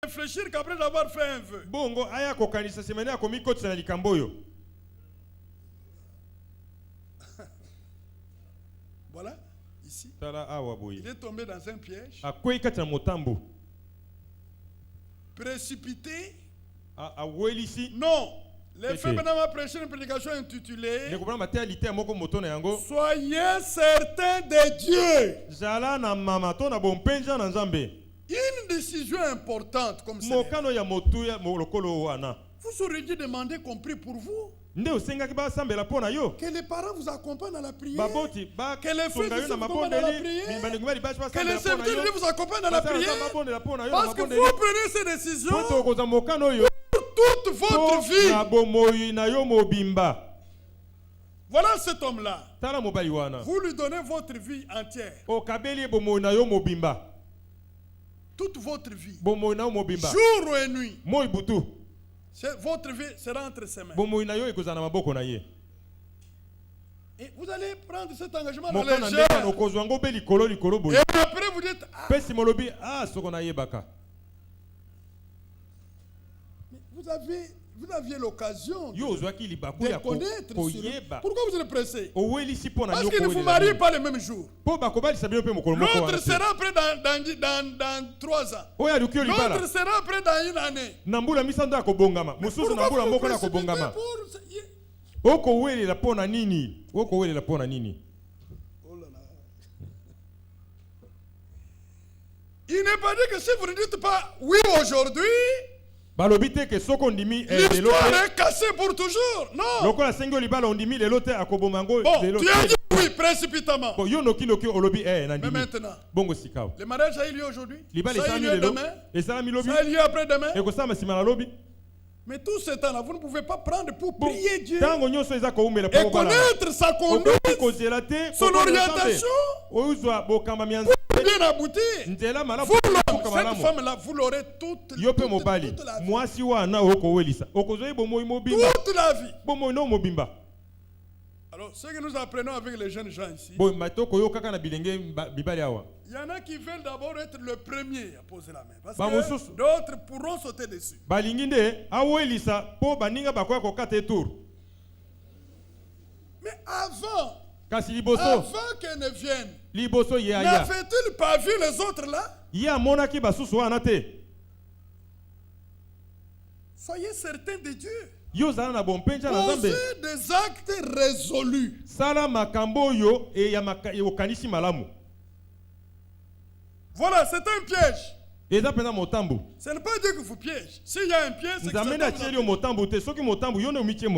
réfléchir qu'après avoir fait un vœu. Bongo aya kokanisa semene akomikotisa na likambo oyo. Voilà, ici. Il est tombé dans un piège. Précipité. Non. Les frères maintenant m'a prêché une prédication intitulée Soyez certains de Dieu. Une décision importante comme ça. Vous auriez dû demander qu'on prie pour vous. Que les parents vous accompagnent dans la prière. Que les frères vous accompagnent dans la prière. Que les serviteurs vous accompagnent dans la prière. Parce que vous prenez ces décisions pour toute votre vie. Voilà cet homme-là. Vous lui donnez votre vie entière. Toute votre vie. Jour et nuit. Votre vie sera entre ses mains. Et vous allez prendre cet engagement dans les légère. Et après vous dites vous aviez l'autre de connaître. Pourquoi vous êtes pressé? Parce qu'il ne vous marie pas le même jour. L'autre sera prêt dans 3 ans. L'autre sera prêt dans 1 année. Pourquoi vous précipitez Il n'est pas dit que si vous ne dites pas oui aujourd'hui, l'histoire est cassée pour toujours. Non. Bon, tu as dit oui précipitamment. Mais maintenant, le mariage a eu lieu aujourd'hui. Ça a eu lieu demain. Ça a eu lieu après-demain. Mais tout ce temps-là, vous ne pouvez pas prendre pour prier Dieu et connaître sa conduite, son orientation, pour bien aboutir. Cette femme-là, vous l'aurez toute la vie. Toute la vie. Alors, ce que nous apprenons avec les jeunes gens ici, il y en a qui veulent d'abord être le premier à poser la main. Parce que d'autres pourront sauter dessus. Mais avant qu'elle ne vienne, n'avait-il pas vu les autres là? Soyez certains de Dieu. Posez des actes résolus. Voilà, c'est un piège. Ce n'est pas Dieu qui vous piège. S'il y a un piège, c'est que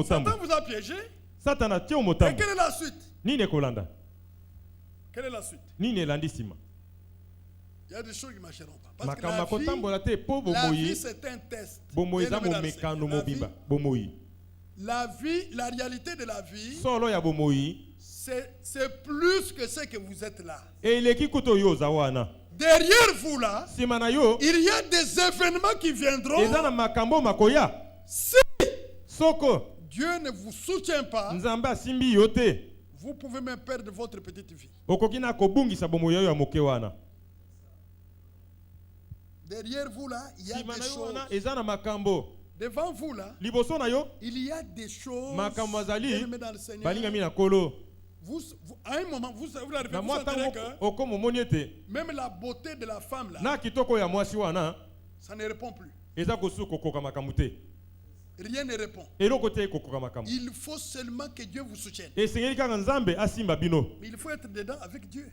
Satan vous a piégé. Et quelle est la suite? Quelle est la suite? Il y a des choses qui ne marcheront pas. Parce que la vie c'est un test. La vie, la réalité de la vie, c'est plus que ce que vous êtes là. Derrière vous là, il y a des événements qui viendront. Si Dieu ne vous soutient pas, vous pouvez même perdre votre petite vie. Derrière vous là, il y a des choses. Devant vous là, il y a des choses. Dans le Seigneur. À un moment, vous arrivez à vous que même la beauté de la femme là, ça ne répond plus. Rien ne répond. Il faut seulement que Dieu vous soutienne. Mais il faut être dedans avec Dieu.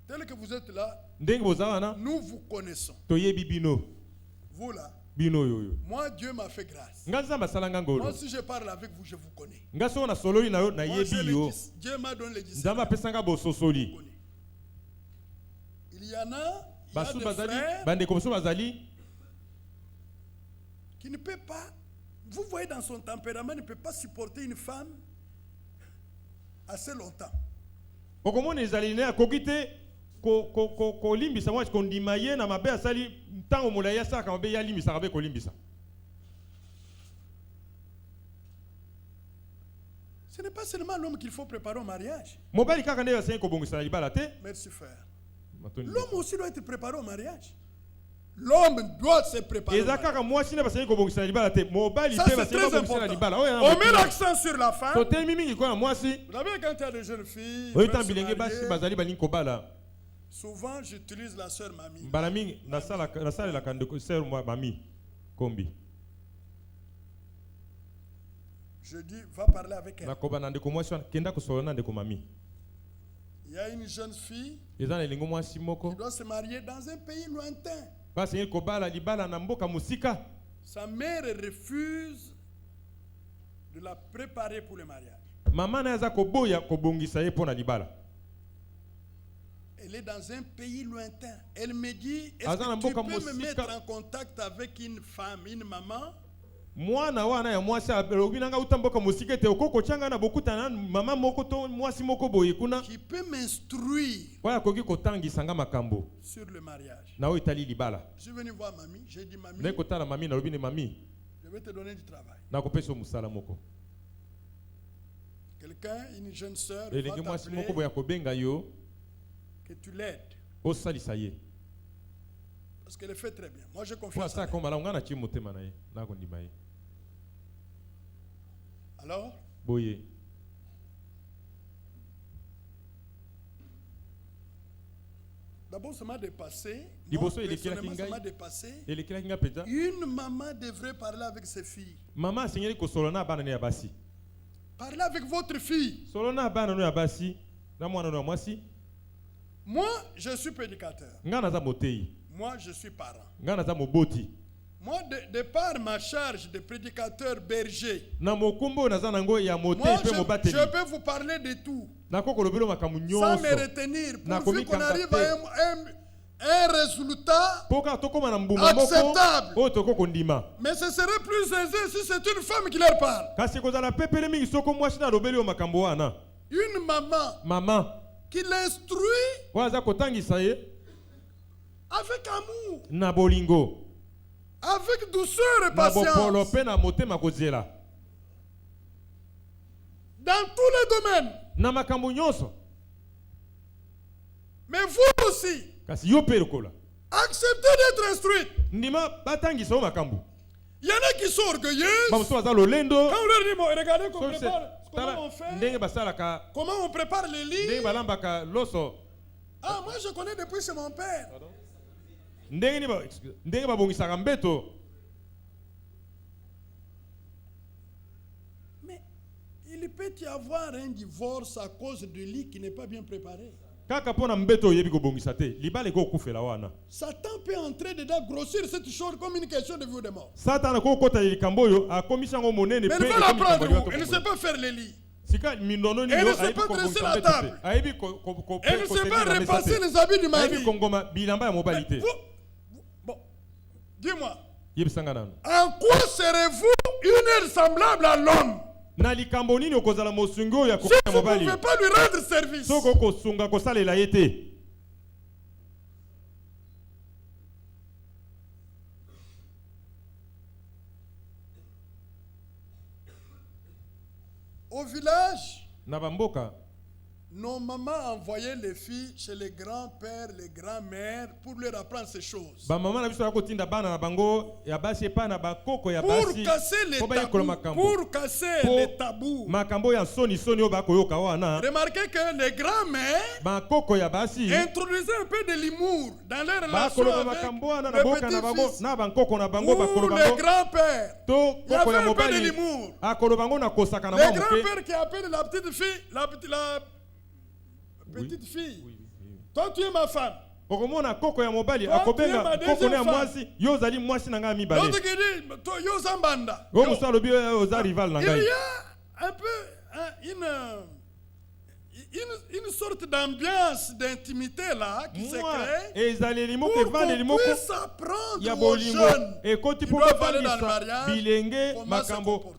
Tel que vous êtes là, nous vous connaissons. Vous là, moi Dieu m'a fait grâce. Moi si je parle avec vous, je vous connais. Moi, Dieu m'a donné le discernement. Il y en a, des frères qui ne peut pas, vous voyez dans son tempérament, ne peut pas supporter une femme assez longtemps. Ce n'est pas seulement l'homme qu'il faut préparer au mariage. Merci frère. L'homme aussi doit être préparé au mariage. L'homme doit se préparer au mariage. Ça, c'est très important. On met l'accent sur la femme. Vous savez, quand il y a des jeunes filles, souvent j'utilise la sœur Mamie. Je dis, va parler avec elle. Il y a une jeune fille qui doit se marier dans un pays lointain. Sa mère refuse de la préparer pour le mariage. Elle est dans un pays lointain. Elle me dit, est-ce que tu peux me mettre en contact avec une femme, une maman? Mwana wana ya mwasi alobinanga utamboka musikete okoko changa na bokutana mama moko to mwasi moko boye kuna qui peut m'instruire wala koki kotangisa nga makambo sur le mariage. Na itali libala. Je suis venu voir mamie, j'ai dit mamie. Ne kotala mami na lobine mami. Je vais te donner du travail. Na kopesa musala moko. Quelqu'un, une jeune sœur, va mwasi moko boya kobenga yo que tu l'aides. Osalisa ye. Parce qu'elle le fait très bien. Moi, j'ai confiance en elle. Alors? Boye. D'abord, ça m'a dépassé. Moi, personnellement, ça m'a dépassé. Une maman devrait parler avec ses filles. Parlez avec votre fille. Moi, je suis prédicateur. Moi, je suis parent. Moi, de par ma charge de prédicateur berger, moi, je peux vous parler de tout. Sans me retenir. Pourvu qu'on arrive à un résultat acceptable. Mais ce serait plus aisé si c'est une femme qui leur parle. Une maman qui l'instruit avec amour. Avec douceur et patience. Dans tous les domaines. Mais vous aussi. Acceptez d'être instruite. Il y en a qui sont orgueilleux. Quand on leur dit, regardez comment on fait. Comment on prépare les lits. Ah, moi je connais depuis chez mon père. Mais il peut y avoir un divorce à cause du lit qui n'est pas bien préparé. Satan peut entrer dedans, grossir cette chose comme une question de vie ou de mort. Mais il va la prendre où? Elle ne sait pas faire les lits. Elle ne sait pas dresser la table. Elle ne sait pas repasser les habits du mari. Bon, dis-moi. En quoi serez-vous une aide semblable à l'homme? Si vous ne pouvez pas lui rendre service. Au village, nos mamans envoyaient les filles chez les grands-pères, les grands-mères pour leur apprendre ces choses. Pour casser les tabous. Remarquez que les grands-mères introduisaient un peu de l'humour dans leur relation avec le petit-fils. Ou les grands-pères. Il y avait un peu de l'humour. Les grands-pères qui appellent la petite fille, petite fille. Toi tu es ma femme. Toi tu es ma deuxième femme. L'autre qui dit, toi yo zambanda. Il y a un peu une sorte d'ambiance d'intimité là qui se crée pour qu'on puisse apprendre aux jeunes qui doivent aller dans le mariage comment se comporter.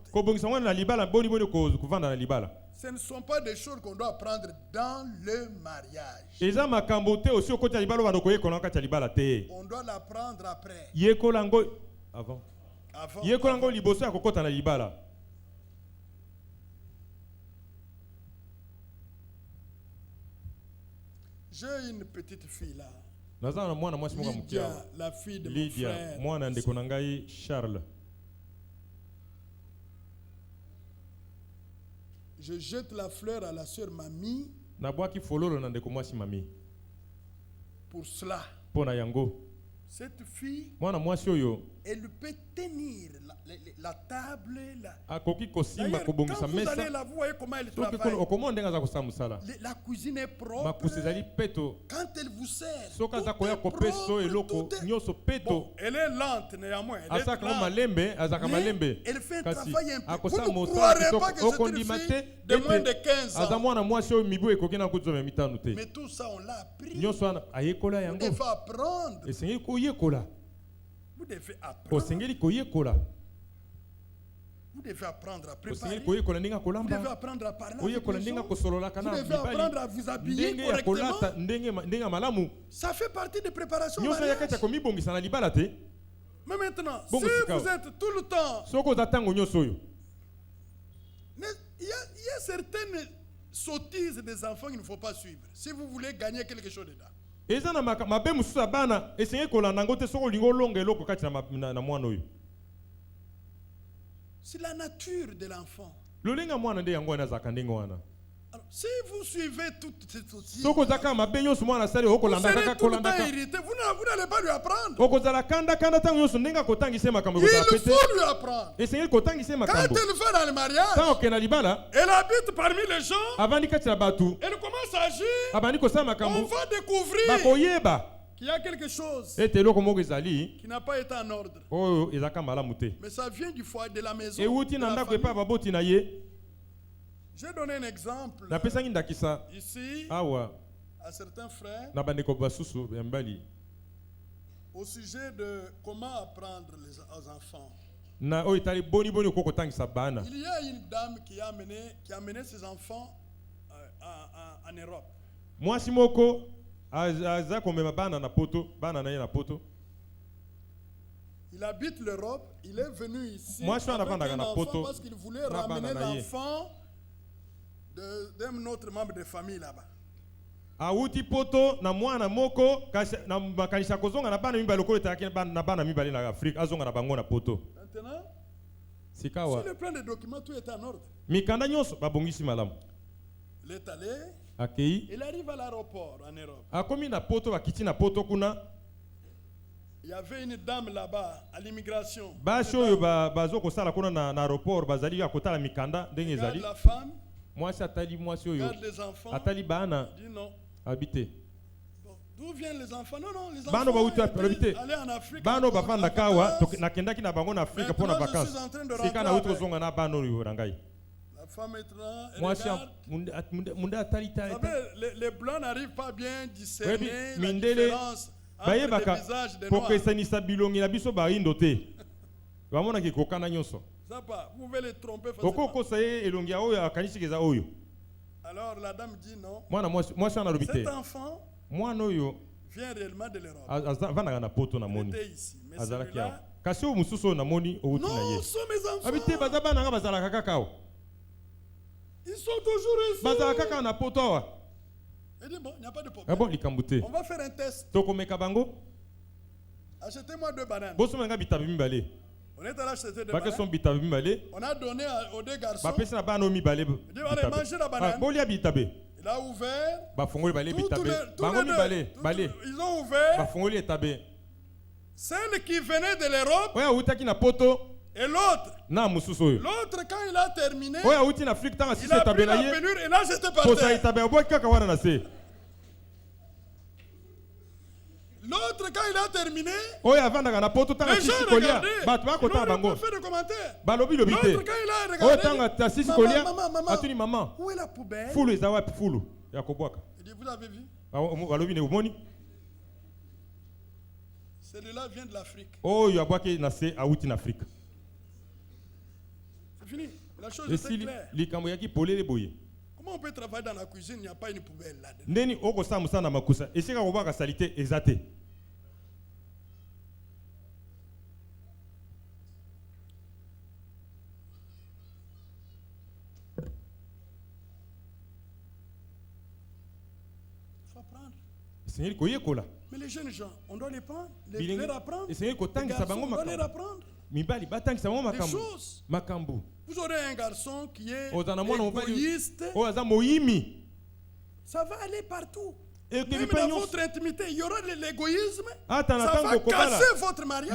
Ce ne sont pas des choses qu'on doit apprendre dans le mariage. On doit l'apprendre après. Avant. J'ai une petite fille là. Lydia, la fille de mon frère. Charles. Je jette la fleur à la sœur Mamie. Pour cela. Cette fille, elle peut tenir la table. D'ailleurs, quand vous allez la voir, comment elle travaille. La cuisine est propre. Quand elle vous sert, tout est propre, bon, elle est lente néanmoins. Elle fait un travail un peu. Vous ne croirez pas que c'est une fille de moins de 15 ans. Mais tout ça, on l'a appris. Vous devez apprendre. Vous devez apprendre. Vous devez apprendre à préparer. Vous devez apprendre à parler avec les gens. Vous devez apprendre à vous habiller correctement. Ça fait partie des préparations au mariage. Mais maintenant, si vous êtes tout le temps... Mais il y a certaines sottises des enfants qu'il ne faut pas suivre. Si vous voulez gagner quelque chose dedans. C'est la nature de l'enfant. Alors, si vous suivez toutes ces choses, vous serez tout le temps irrité. Vous n'allez pas lui apprendre. Il faut lui apprendre. Quand elle va dans le mariage, elle habite parmi les gens, elle commence à agir, on va découvrir qu'il y a quelque chose qui n'a pas été en ordre. Mais ça vient du foyer, de la maison, de la famille. J'ai donné un exemple ici à certains frères au sujet de comment apprendre aux enfants. Il y a une dame qui a amené ses enfants en Europe. Il habite l'Europe, il est venu ici avec un enfant parce qu'il voulait ramener l'enfant d'un autre membre de famille là-bas. Maintenant, sur le plan des documents, tout est en ordre. Il est allé, il arrive à l'aéroport en Europe. Il y avait une dame là-bas à l'immigration. Regarde la femme. Regarde les enfants. Dit non. Bon, d'où viennent les enfants? Non, les enfants aller en Afrique. La femme est là, elle regarde. Les blancs n'arrivent pas bien à discerner la différence entre les visages des noirs. Vous pouvez les tromper facilement. Alors la dame dit non. Cet enfant vient réellement de l'Europe. Il était ici. Mais celui-là, non, sont mes enfants. Ils sont toujours ici. Il dit bon, il n'y a pas de problème. On va faire un test. Achetez-moi 2 bananes. On est allé acheter 2 bananes. On a donné aux 2 garçons. Il dit allez, mangez la banane. Il a ouvert. Ils ont ouvert. Celle qui venait de l'Europe. Et l'autre, quand il a terminé, il a pris la pelure et là j'étais par terre. L'autre, quand il a terminé, les gens regardaient. Ils n'ont pas fait de commentaires. L'autre, quand il a regardé, maman, où est la poubelle? Il dit, vous avez vu? Celui-là vient de l'Afrique. C'est fini. La chose est claire. Comment on peut travailler dans la cuisine, il n'y a pas une poubelle là-dedans? faut apprendre. Mais les jeunes gens, on doit les prendre, les apprendre. Les garçons, on doit les apprendre. Des choses. Vous aurez un garçon qui est égoïste. Ça va aller partout. Même dans votre intimité, il y aura de l'égoïsme. Ça va casser votre mariage.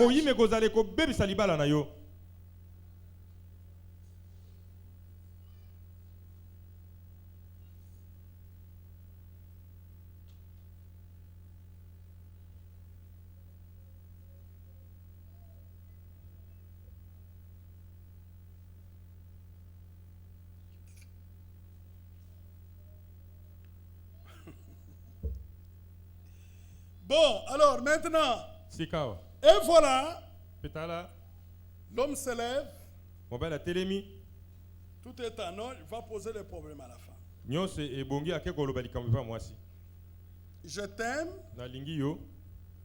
Bon, alors maintenant, et voilà, l'homme se lève, tout est en ordre, il va poser les problèmes à la femme. Je t'aime,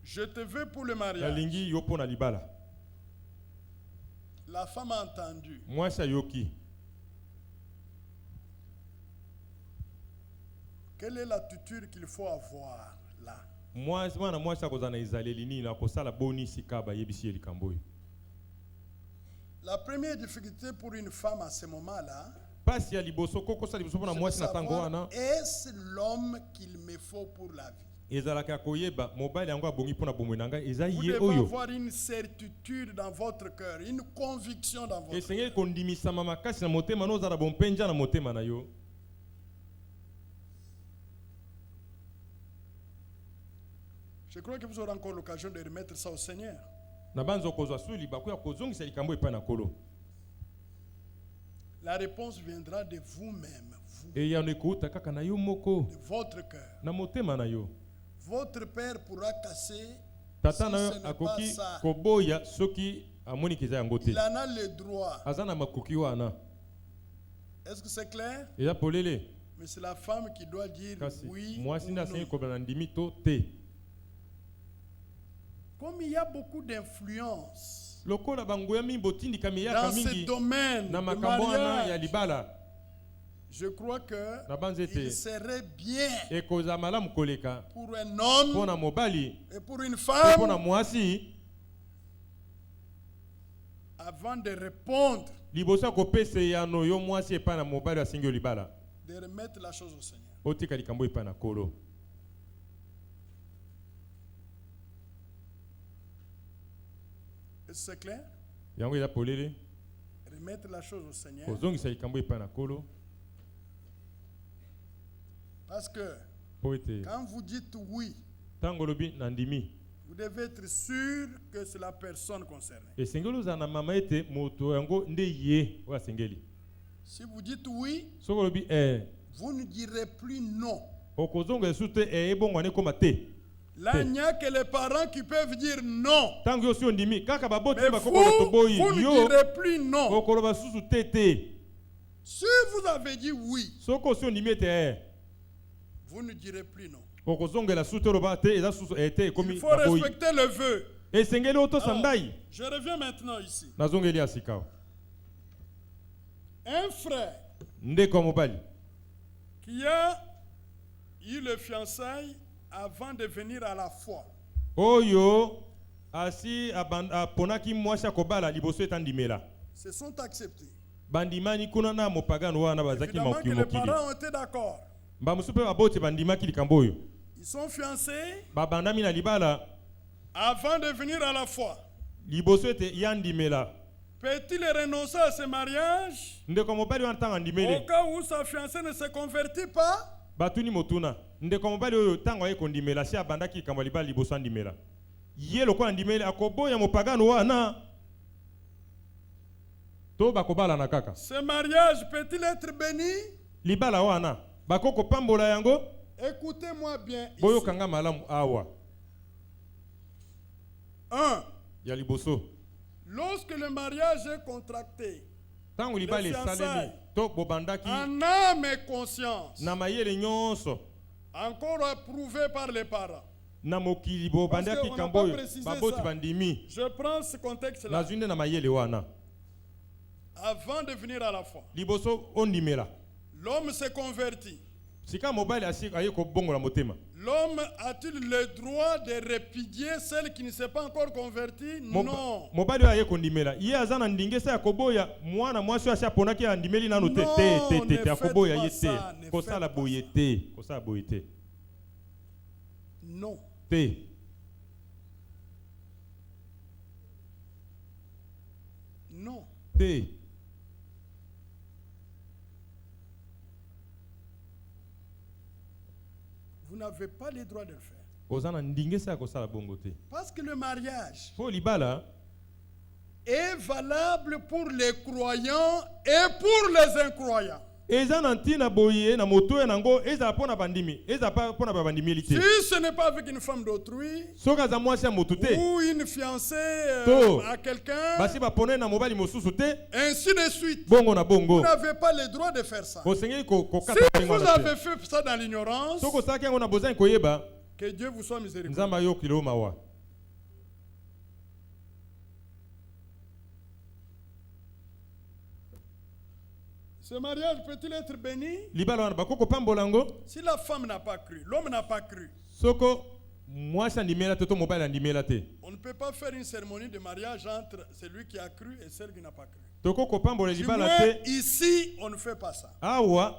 je te veux pour le mariage. La femme a entendu. Quelle est l'attitude qu'il faut avoir là? La première difficulté pour une femme à ce moment-là, est-ce l'homme qu'il me faut pour la vie? Vous devez avoir une certitude dans votre cœur, une conviction dans votre cœur. Je crois que vous aurez encore l'occasion de remettre ça au Seigneur. La réponse viendra de vous-même, de votre cœur. Votre père pourra casser si ce n'est pas ça. Il en a le droit. Est-ce que c'est clair? Mais c'est la femme qui doit dire oui ou non. Comme il y a beaucoup d'influence dans ce domaine de mariage, je crois qu'il serait bien pour un homme et pour une femme, avant de répondre, de remettre la chose au Seigneur. Est-ce que c'est clair? Remettre la chose au Seigneur. Parce que quand vous dites oui, vous devez être sûr que c'est la personne concernée. Si vous dites oui, vous ne direz plus non. Là, il n'y a que les parents qui peuvent dire non. Mais vous ne direz plus non. Si vous avez dit oui, vous ne direz plus non. Il faut respecter le vœu. Je reviens maintenant ici. Un frère qui a eu le fiançailles avant de venir à la foi. Se sont acceptés. Évidemment que les parents ont été d'accord. Ils sont fiancés avant de venir à la foi. Peut-il renoncer à ce mariage au cas où sa fiancée ne se convertit pas? Ce mariage peut-il être béni? Écoutez-moi bien ici. 1. Lorsque le mariage est contracté, les fiançailles, en âme et conscience, encore approuvé par les parents. Parce qu'on n'a pas précisé ça. Je prends ce contexte-là. Avant de venir à la foi, l'homme s'est converti. L'homme a-t-il le droit de répudier celle qui ne s'est pas encore convertie? Non. Mobali aye kondimela. Ye azana ndingesa ya koboya mwana mwasi asha ponaki ya ndimeli nanu te akoboya yete. Kosa la boyete. Kosa la boyete. Non. Te. Non. Te. Vous n'avez pas le droit de le faire. Parce que le mariage est valable pour les croyants et pour les incroyants. Si ce n'est pas avec une femme d'autrui ou une fiancée à quelqu'un, ainsi de suite, vous n'avez pas le droit de faire ça. Si vous avez fait ça dans l'ignorance, que Dieu vous soit miséricordieux. Ce mariage peut-il être béni? Si la femme n'a pas cru, l'homme n'a pas cru, on ne peut pas faire une cérémonie de mariage entre celui qui a cru et celle qui n'a pas cru. Du moins, ici, on ne fait pas ça. Non,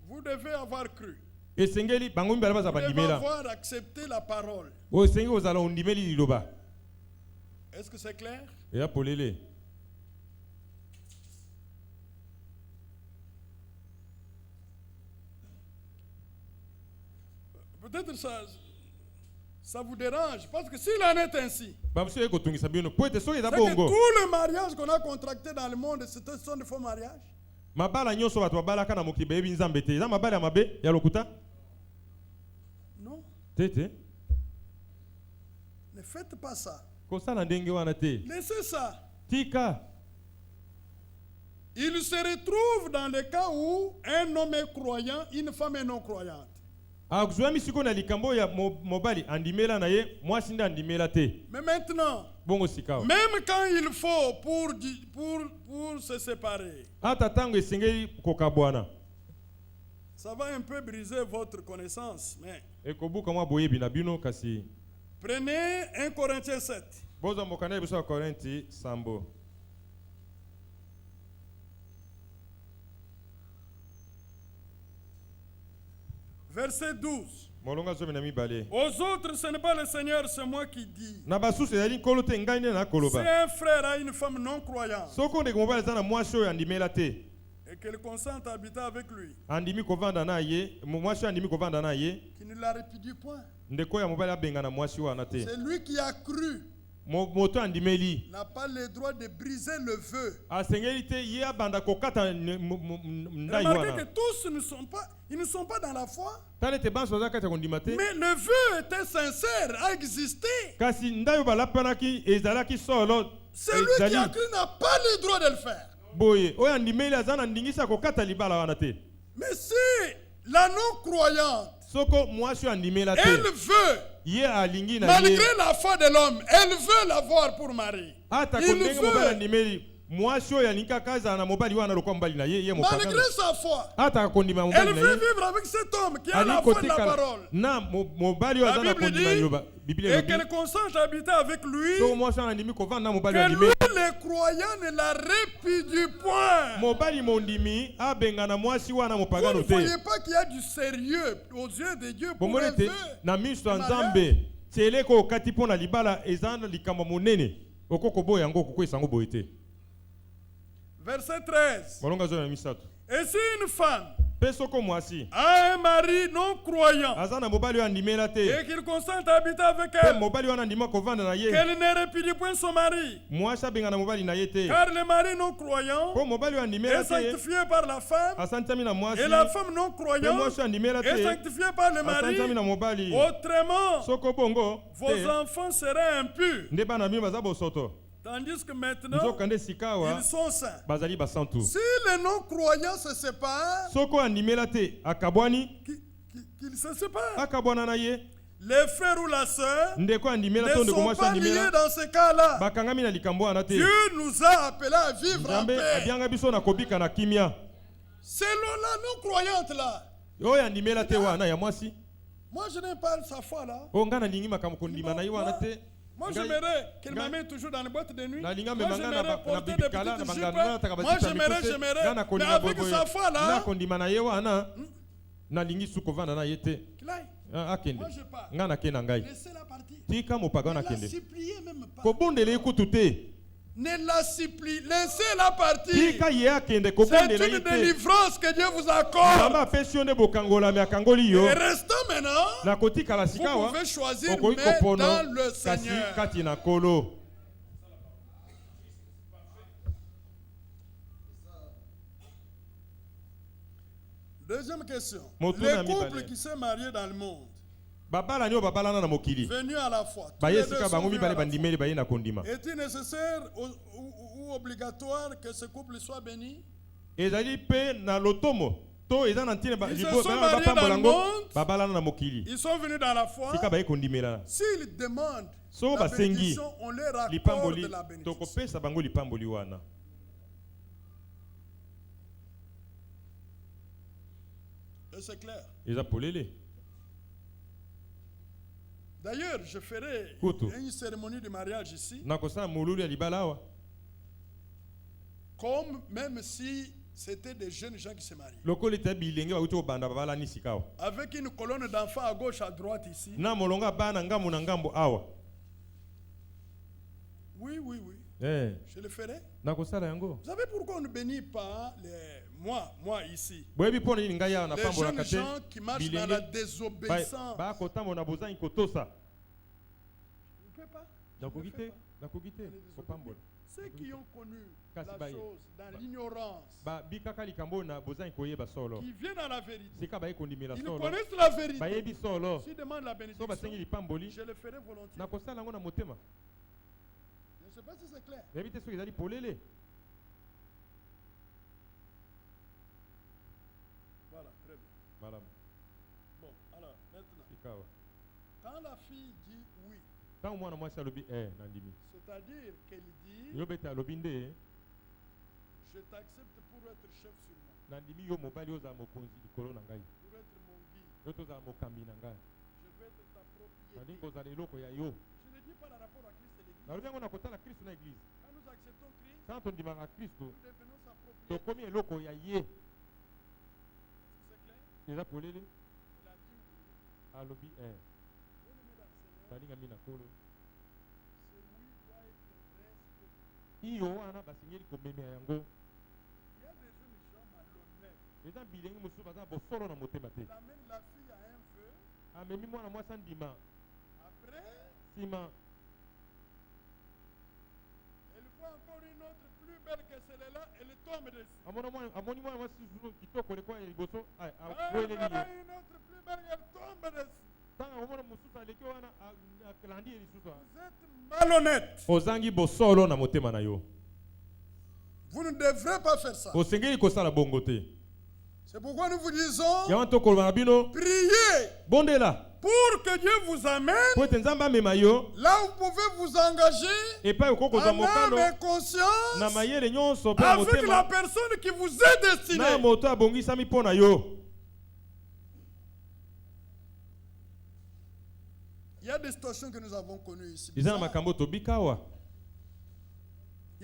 vous devez avoir cru. Vous devez avoir accepté la parole. Est-ce que c'est clair? Peut-être ça vous dérange, parce que s'il en est ainsi, c'est que tous les mariages qu'on a contractés dans le monde, ce sont de faux mariages. Non. Ne faites pas ça. Laissez ça. Il se retrouve dans le cas où un homme est croyant, une femme est non croyante. Mais maintenant, même quand il faut pour se séparer, ça va un peu briser votre connaissance, mais prenez 1 Corinthiens 7. Verset 12. Aux autres, ce n'est pas le Seigneur, c'est moi qui dis. Si un frère a une femme non croyante et qu'elle consente à habiter avec lui, qui ne la répudie point, c'est lui qui a cru, n'a pas le droit de briser le vœu. Remarquez que tous ne sont pas dans la foi. Mais le vœu était sincère, a existé. Celui qui a cru n'a pas le droit de le faire. Mais si la non-croyante, elle veut, malgré la foi de l'homme, elle veut l'avoir pour mari. Il veut. Malgré sa foi, elle veut vivre avec cet homme qui a la foi de la parole. La Bible dit, et qu'elle consente à habiter avec lui, que lui, les croyants, ne la répudie point. Vous ne voyez pas qu'il y a du sérieux aux yeux de Dieu pour le vœu. Verset 13. Et si une femme a un mari non croyant et qu'il consente à habiter avec elle, qu'elle ne répudie point son mari, car le mari non croyant est sanctifié par la femme et la femme non croyante est sanctifiée par le mari. Autrement, vos enfants seraient impurs. Tandis que maintenant, ils sont saints. Si les non-croyants se séparent, qu'ils se séparent. les frères ou la sœur ne sont pas liés dans ce cas-là. Dieu nous a appelés à vivre en paix. Selon la non-croyante là. Moi je n'aime pas sa foi là. Moi j'aimerais qu'elle m'amène toujours dans les boîtes de nuit. Moi j'aimerais porter des petites jupes. Moi j'aimerais. Mais avec sa foi là. Moi je pars. Laissez la partie. Ne la suppliez même pas. Ne la suppliez. Laissez-la partir. C'est une délivrance que Dieu vous accorde. Et restant maintenant, vous pouvez choisir, mais dans le Seigneur. Deuxième question. Les couples qui sont mariés dans le monde, venus à la foi, est-il nécessaire ou obligatoire que ce couple soit béni? Ils sont mariés dans le monde, ils sont venus dans la foi. S'ils demandent la bénédiction, on leur accorde la bénédiction. C'est clair. D'ailleurs, je ferai une cérémonie de mariage ici. Comme même si c'était des jeunes gens qui se marient. Avec une colonne d'enfants à gauche, à droite ici. Oui. Je le ferai. Vous savez pourquoi on ne bénit pas moi ici? Les jeunes gens qui marchent dans la désobéissance. On ne peut pas. Ceux qui ont connu la chose dans l'ignorance, qui viennent à la vérité, ils connaissent la vérité. S'ils demandent la bénédiction, je le ferai volontiers. Je ne sais pas si c'est clair. Voilà, très bien. Bon, alors, maintenant, quand la fille dit oui, c'est-à-dire qu'elle dit, je t'accepte pour être chef sur moi, pour être mon guide, je veux être ta propriété. Je ne dis pas par rapport à Christ et l'Église. Quand nous acceptons Christ, nous devenons sa propriété. C'est clair? Il a dit oui. C'est oui doit être respecté. Il y a des jeunes gens malhonnêtes. Il amène la fille à un feu. Après, elle voit encore une autre plus belle que celle-là, elle tombe dessus. Une autre plus belle, elle tombe dessus. Vous êtes malhonnête. Vous ne devrez pas faire ça. C'est pourquoi nous vous disons, priez pour que Dieu vous amène là où vous pouvez vous engager en âme et conscience avec la personne qui vous est destinée. Il y a des situations que nous avons connues ici. Il y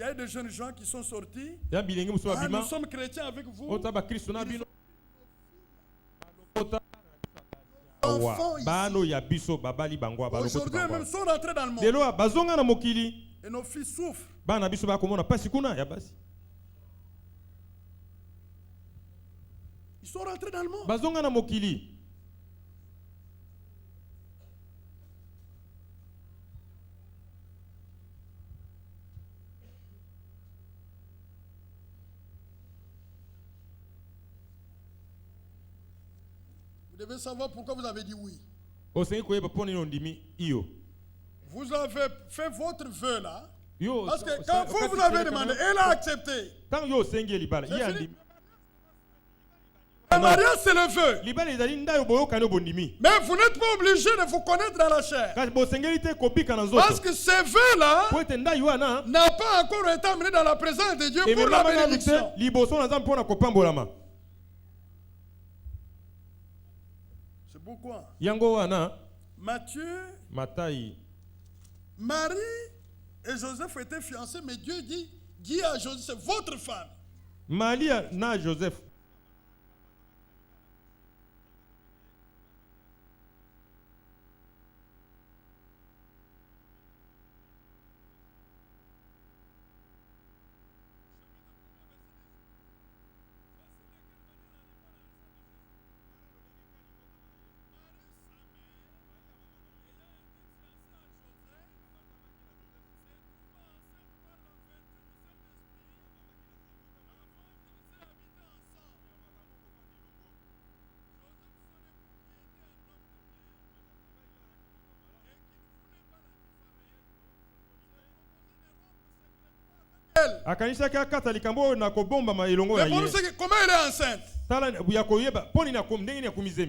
a des jeunes gens qui sont sortis. Nous sommes chrétiens avec vous. Aujourd'hui, même sont rentrés dans le monde. Et nos fils souffrent. Ils sont rentrés dans le monde. Vous devez savoir pourquoi vous avez dit oui. Vous avez fait votre vœu là. Parce que quand vous avez demandé, elle a accepté. Le mariage, c'est le vœu. Mais vous n'êtes pas obligé de vous connaître dans la chair. Parce que ces vœux-là n'ont pas encore été amenés dans la présence de Dieu pour la bénédiction. C'est pourquoi Matthieu, Marie et Joseph étaient fiancés, mais Dieu dit à Joseph, c'est votre femme. Marie na Joseph. Comment elle est enceinte?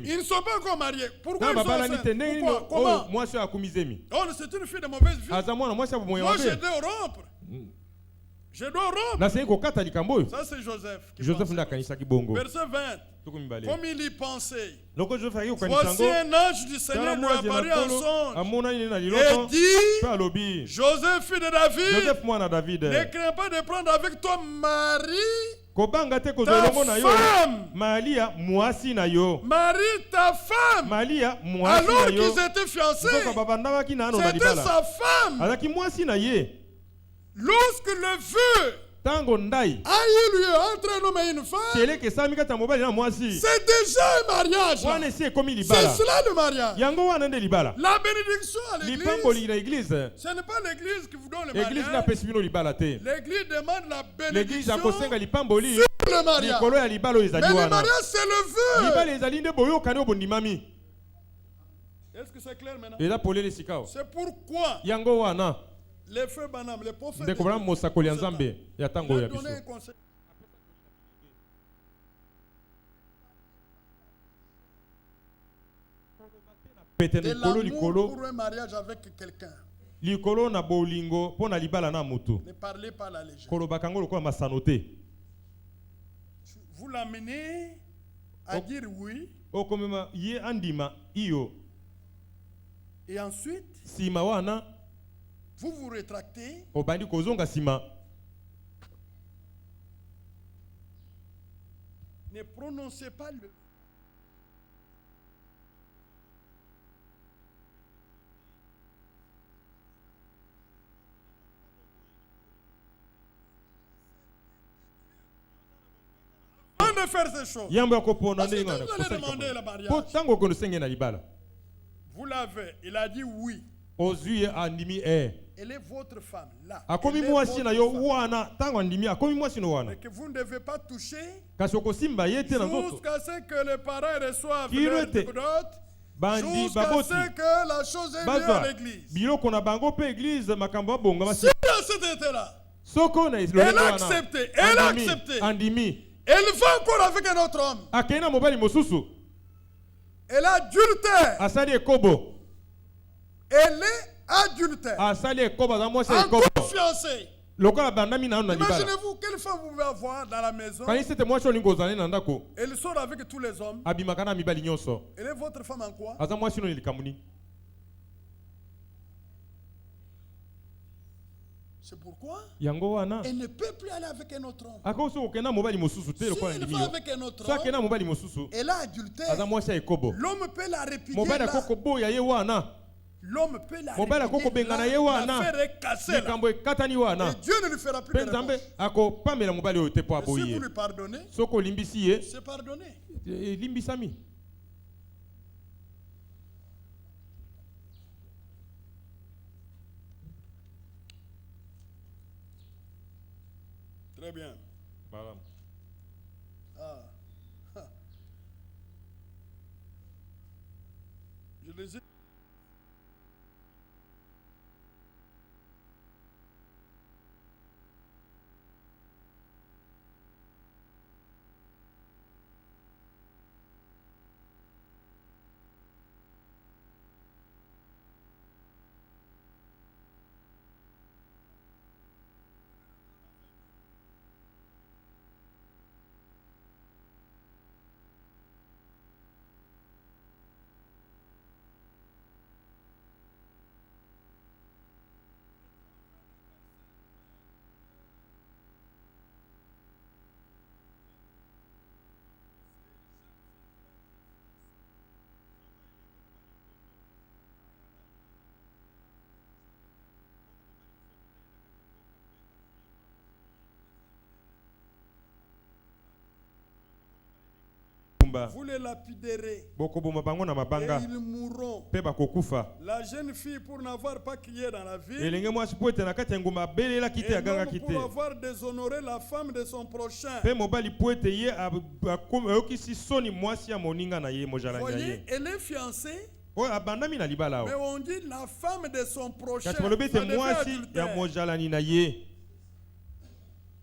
Ils ne sont pas encore mariés. Pourquoi ils sont enceintes? Pourquoi? Comment? Oh, c'est une fille de mauvaise vie. Moi, je dois rompre. Je dois rompre. Ça, c'est Joseph. Verset 20. Comme il y pensait. Voici un ange du Seigneur lui apparut en songe et dit, Joseph, fils de David, ne crains pas de prendre avec toi Marie, ta femme. Marie, ta femme. Alors qu'ils étaient fiancés, c'était sa femme. Lorsque le feu a eu lieu entre un homme et une femme, c'est déjà un mariage. C'est cela le mariage. La bénédiction à l'église, ce n'est pas l'église qui vous donne le mariage. L'église demande la bénédiction sur le mariage. Mais le mariage, c'est le vœu. Est-ce que c'est clair maintenant? C'est pourquoi les frères Banam, les prophètes, ils ont donné un conseil. De l'amour pour un mariage avec quelqu'un. Ne parlez pas la légère. Vous l'amenez à dire oui. Et ensuite, vous vous rétractez. Ne prononcez pas le. Avant de faire ces choses, parce que quand vous allez demander le mariage, vous l'avez, il a dit oui. Elle est votre femme là. Et que vous ne devez pas toucher jusqu'à ce que les parents reçoivent leur dot, jusqu'à ce que la chose est venue à l'église. Si dans cet état-là, elle a accepté, elle va encore avec un autre homme. Elle a adultère. Elle est adultère. Encore fiancée. Imaginez-vous quelle femme vous pouvez avoir dans la maison. Elle sort avec tous les hommes. Elle est votre femme en quoi? C'est pourquoi elle ne peut plus aller avec un autre homme. Si elle va avec un autre homme, elle a adultère. L'homme peut la répudier là. L'homme peut la répudier là. L'affaire est cassée là. Et Dieu ne lui fera plus de reproche. Et si vous lui pardonnez, c'est pardonné. Très bien. Je les ai. Vous les lapiderez. Et ils mourront. La jeune fille pour n'avoir pas crié dans la ville. Et l'homme pour avoir déshonoré la femme de son prochain. Voyez, elle est fiancée. Mais on dit la femme de son prochain. Ça devait adultère.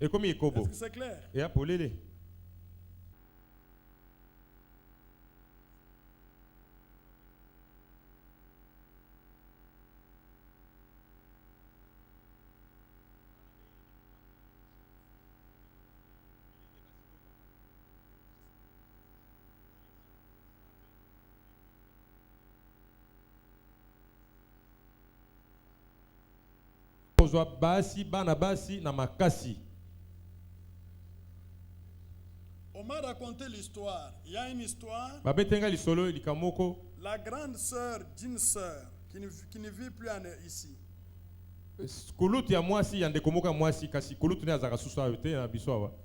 Est-ce que c'est clair? On m'a raconté l'histoire. Il y a une histoire. La grande sœur d'une sœur qui ne vit plus ici.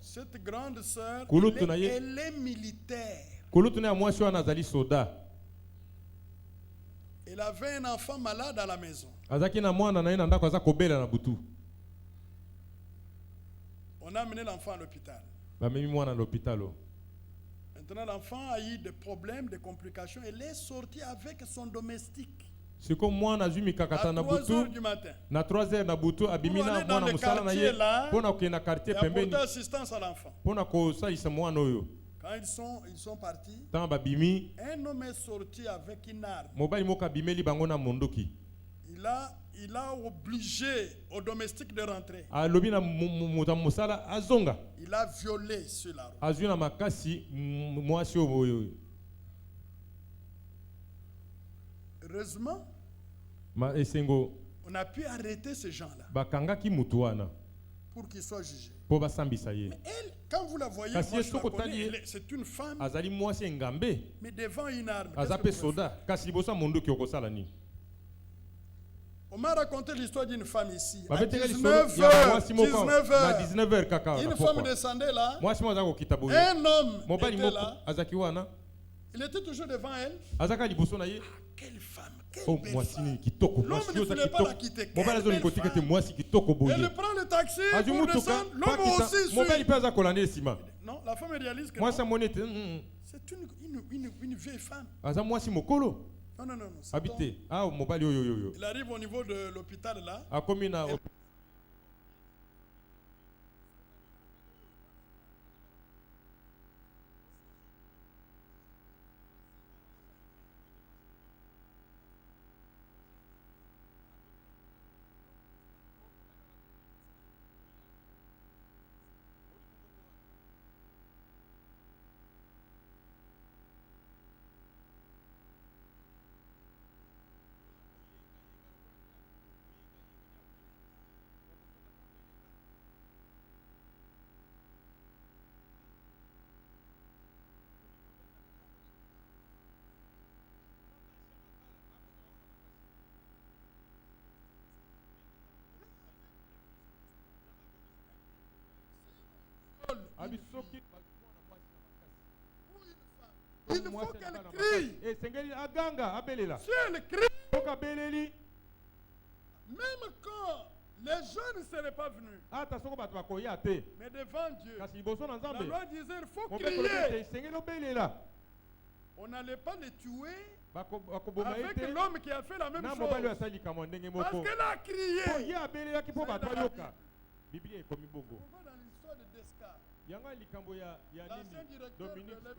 Cette grande sœur, elle est militaire. Elle avait un enfant malade à la maison. On a amené l'enfant à l'hôpital. Maintenant, l'enfant a eu des problèmes, des complications. Elle est sortie avec son domestique. À 3 heures du matin. Pour aller dans le quartier là, et apporter assistance à l'enfant. Quand ils sont partis, un homme est sorti avec une arme. Il a obligé au domestique de rentrer. Il a violé sur la route. Heureusement, on a pu arrêter ces gens-là pour qu'ils soient jugés. Mais elle, quand vous la voyez, moi je la connais, c'est une femme, mais devant une arme. On m'a raconté l'histoire d'une femme ici. À 19h, une femme descendait là. Un homme était là. Il était toujours devant elle. Quelle femme, quelle belle femme. L'homme ne voulait pas la quitter. Elle prend le taxi pour descendre. L'homme aussi suit. Non, la femme réalise que c'est une vieille femme. Non. Il arrive au niveau de l'hôpital là. Il faut qu'elle crie. Si elle crie, même quand les gens ne seraient pas venus, mais devant Dieu, la loi disait qu'il faut crier. On n'allait pas les tuer avec l'homme qui a fait la même chose. Parce qu'elle a crié. On va dans l'histoire de Descartes. L'ancien directeur de l'EFSA.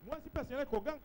Moi si pas c'est ko gang.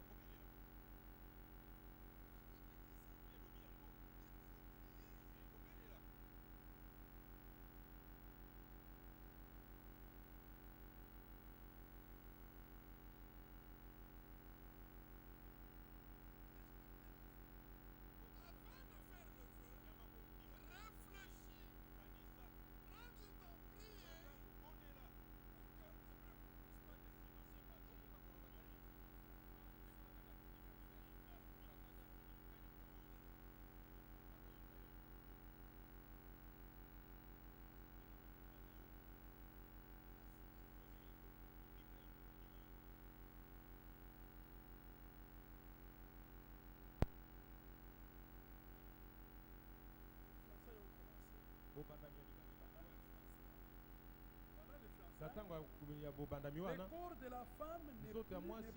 Le corps de la femme n'est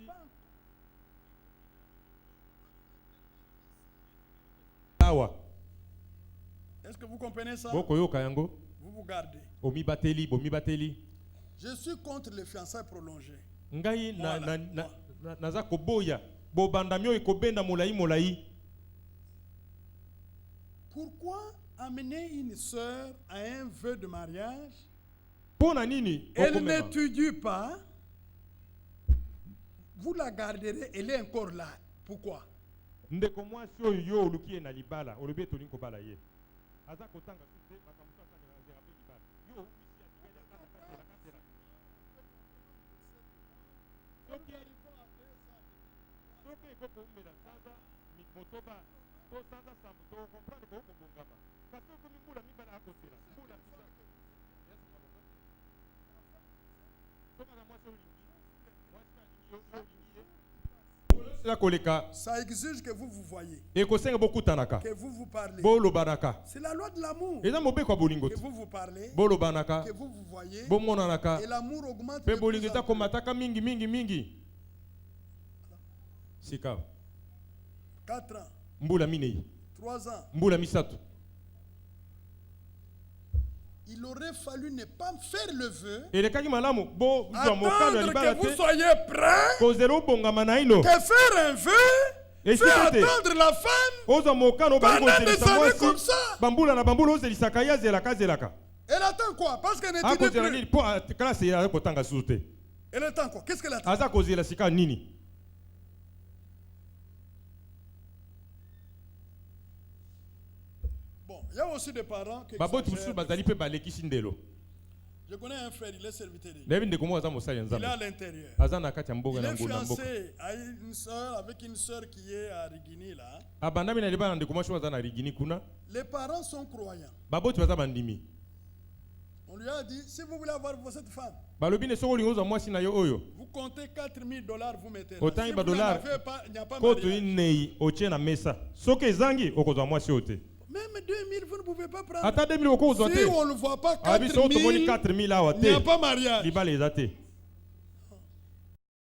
pas. Est-ce que vous comprenez ça? Vous vous gardez. Je suis contre les fiançailles prolongées. Pourquoi amener une sœur à un vœu de mariage? Elle n'étudie pas. Vous la garderez, elle est encore là. Pourquoi? Ça exige que vous vous voyez, que vous vous parlez. C'est la loi de l'amour. Que vous vous parlez, que vous vous voyez, et l'amour augmente de plus en plus. 4 ans, 3 ans. Il aurait fallu ne pas faire le vœu, attendre que vous soyez prêts, que faire un vœu, faire attendre la femme pendant des années comme ça. Elle attend quoi? Parce qu'elle n'étudie plus. Elle attend quoi? Qu'est-ce qu'elle attend? Il y a aussi des parents qui je connais un frère, il est serviteur. Il est à l'intérieur. Il est fiancé à une soeur, avec une soeur qui est à Rigini là. Les parents sont croyants. On lui a dit, si vous voulez avoir cette femme, vous comptez $4,000, vous mettez là. Si vous n'avez pas, il n'y a pas mariage. Même 2000, vous ne pouvez pas prendre. Si on ne voit pas 4000, il n'y a pas mariage.